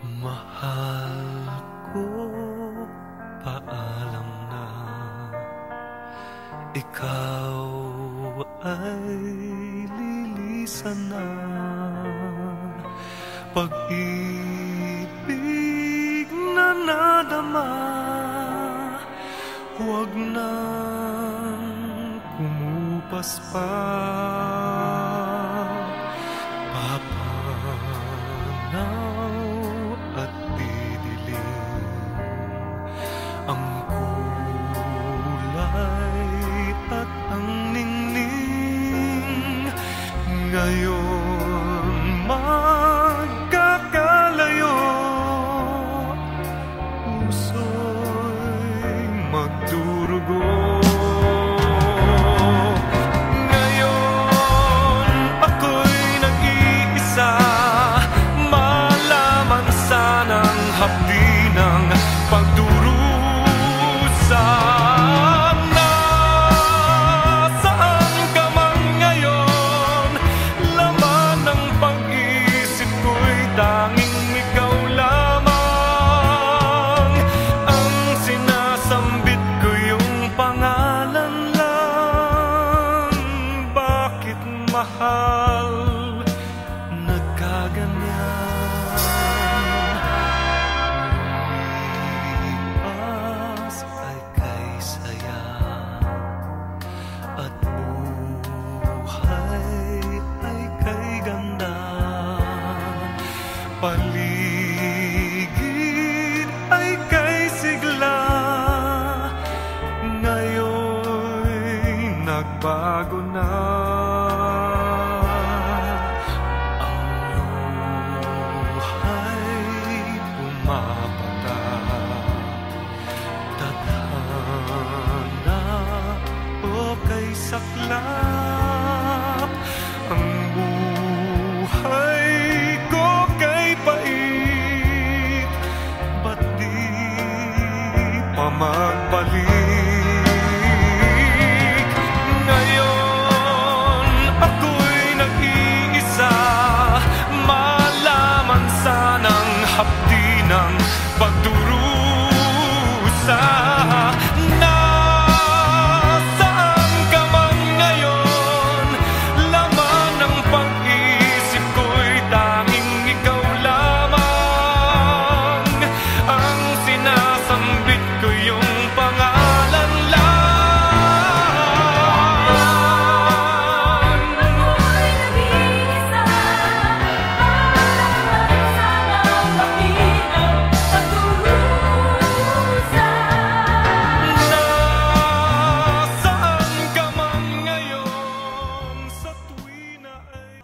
Mahal ko, paalam na. Ikaw ay lilisan na. Pag-ibig na nadama, huwag nang kumupas pa. Papanaw at didilim ang kulay at ang ningning. Ngayon magkakalayo, puso'y magdurugo. Hapdi ng pagdurusa. Nasaan ka man ngayon, laman ng pag-isip ko'y tanging ikaw lamang. Ang sinasambit ko yung pangalan lang. Bakit mahal nagkaganyan? Paligid ay kay sigla, ngayon'y nagbago na. Ang luha'y pumapatak, tadhana o kay saklap. Ang buhay ko kay pait, ba't di pa magbalik? Ngayon ako'y nag-iisa, malaman sanang hapdi ng pagdurusa.